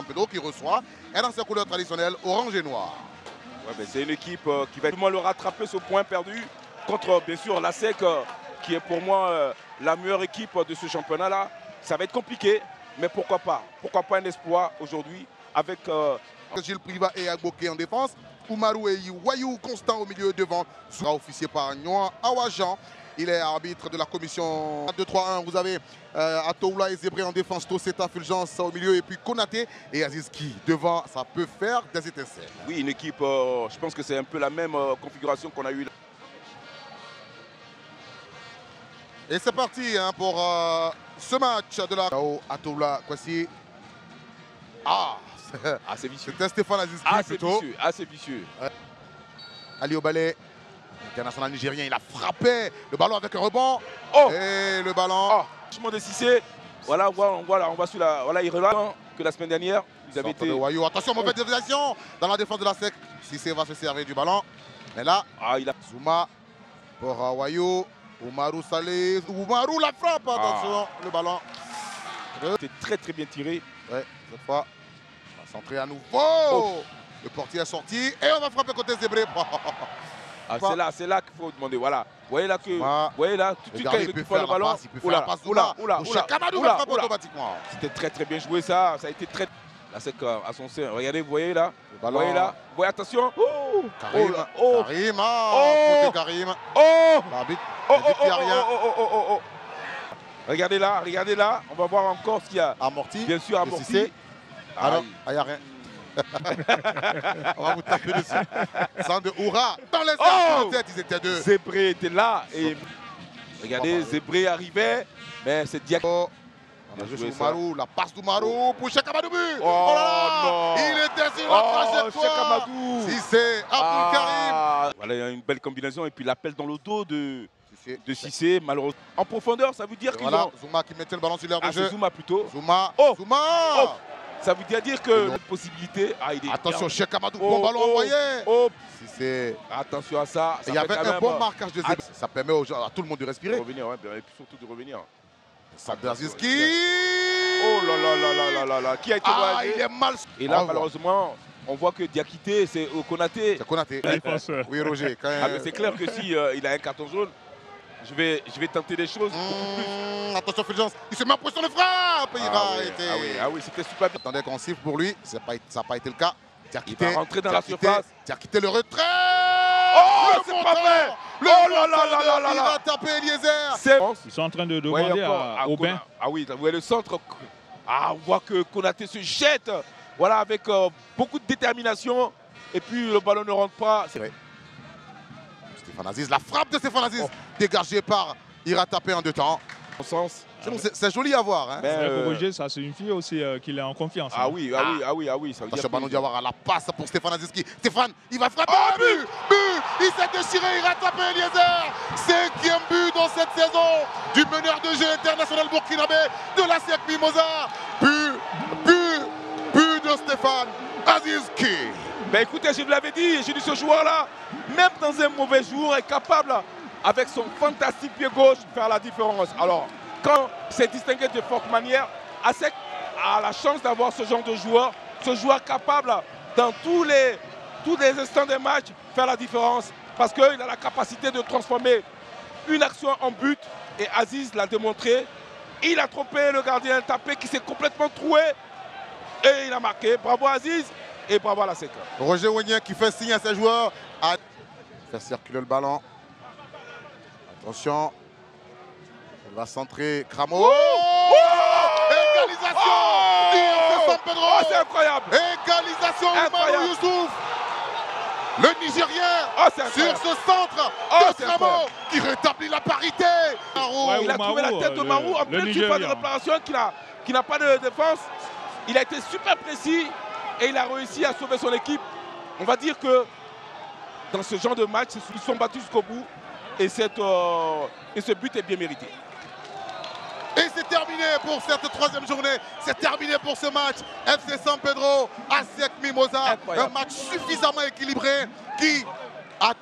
Pedro qui reçoit, et dans ses couleurs traditionnelles, orange et noir. Ouais, c'est une équipe qui va le rattraper ce point perdu contre, bien sûr, la SEC, qui est pour moi la meilleure équipe de ce championnat-là. Ça va être compliqué, mais pourquoi pas? Pourquoi pas un espoir aujourd'hui avec... Gilles Priva et Agboké en défense. Oumarou et Wayou Constant au milieu devant. Sera officié par Nyoan Awajan. Il est arbitre de la commission 2-3-1. Vous avez Atoula et Zébré en défense, Toseta, Fulgence au milieu et puis Konaté et Azizki devant. Ça peut faire des étincelles. Oui, une équipe, je pense que c'est un peu la même configuration qu'on a eue. Et c'est parti hein, pour ce match de la... Atoula, Kwasi. C'est vicieux. C'était Stéphane Azizki plutôt. Assez vicieux. Ali Obalé, international nigérien, il a frappé le ballon avec un rebond. Et le ballon. Changement de Cissé. Voilà, on va sur la. Voilà, il relève que la semaine dernière. Ils avaient été. Wayou. Attention, mauvaise déviation dans la défense de la SEC. Cissé va se servir du ballon. Mais là, il a... Zouma pour Wayou. Oumarou Salé. Oumarou la frappe. Attention, le ballon. C'était très bien tiré. Ouais, cette fois. On va centrer à nouveau. Le portier est sorti et on va frapper côté Zébré. C'est là qu'il faut demander. Voilà. Vous voyez là que. Voyez là, tout de suite quand il récupère le ballon. Kamadou va frapper automatiquement. C'était très bien joué ça. Ça a été très. Là, c'est à son sein. Regardez, vous voyez là. Vous voyez là. Vous voyez, attention. Karim. Karim. Karim. L'arbitre. Regardez là. On va voir encore ce qu'il y a. Amorti. Bien sûr, amorti. Alors, il n'y a rien. On va vous taper dessus. Sans de Oura. Dans les airs, tête, ils étaient deux. Zébré était là. Et regardez, Zébré arrivait. Mais c'est Diaco. Oumarou, la passe d'Oumarou pour Cheikh Amadou. Oh là, il était sur la trajectoire. Si c'est Abdul Karim. Voilà, il y a une belle combinaison. Et puis l'appel dans le dos de Cissé, malheureusement. En profondeur, ça veut dire qu'ils ont... Zouma qui mettait le ballon sur l'air de jeu. C'est Zouma plutôt. Zouma. Ça veut dire que la possibilité... Attention, Cheikh Amadou, bon ballon envoyé. Attention à ça. Il y avait un bon marquage de Zébré. Ça permet à tout le monde de respirer. De revenir, et puis surtout de revenir. Azizki. Oh là là. Qui a été il est mal. Et là, malheureusement, on voit que Diakité, c'est Konaté. C'est Konaté. Oui, Roger. C'est clair que si il a un carton jaune, je vais tenter des choses beaucoup plus. Attention, Fulgence. Il se met en position de frappe. Oui, c'était super bien. Attendez qu'on siffle pour lui. Ça n'a pas été le cas. Il va rentrer dans la surface. Diakité le retrait. C'est pas vrai. Il va taper Eliezer. Ils sont en train de demander à Aubin. Oui, vous voyez le centre. On voit que Konaté se jette. Voilà, avec beaucoup de détermination. Et puis le ballon ne rentre pas. C'est vrai. Stéphane Aziz, la frappe de Stéphane Aziz, dégagée par Ira tapé en deux temps. C'est joli à voir. Hein. Pour Roger, ça signifie aussi qu'il est en confiance. Ça veut dire Ballon Diawara, la passe pour Stéphane Azizki. Stéphane, il va frapper. But. Il s'est déchiré, il a tapé Eliezer. 5e but dans cette saison du meneur de jeu international burkinabé de la SEC Mimosa. But de Stéphane Azizki. Écoutez, je vous l'avais dit, j'ai dit ce joueur-là, même dans un mauvais jour, est capable, avec son fantastique pied gauche, de faire la différence. Alors, quand c'est distingué de forte manière, ASEC a la chance d'avoir ce genre de joueur, capable, dans tous les instants des matchs, faire la différence, parce qu'il a la capacité de transformer une action en but, et Aziz l'a démontré. Il a trompé le gardien tapé qui s'est complètement troué, et il a marqué. Bravo Aziz, et bravo à la SEC. Roger Wenien qui fait signe à ses joueurs à faire circuler le ballon. Attention. Il va centrer Cramo. Égalisation de San Pedro. C'est incroyable. Égalisation de Youssouf. Le Nigérien sur ce centre de Cramo qui rétablit la parité. Il a trouvé la tête de Marou en pleine surface de réparation qui n'a pas de défense. Il a été super précis et il a réussi à sauver son équipe. On va dire que dans ce genre de match, ils sont battus jusqu'au bout et ce but est bien mérité. Et c'est terminé pour cette 3e journée. C'est terminé pour ce match. FC San Pedro, ASEC Mimosa. Un match suffisamment équilibré qui a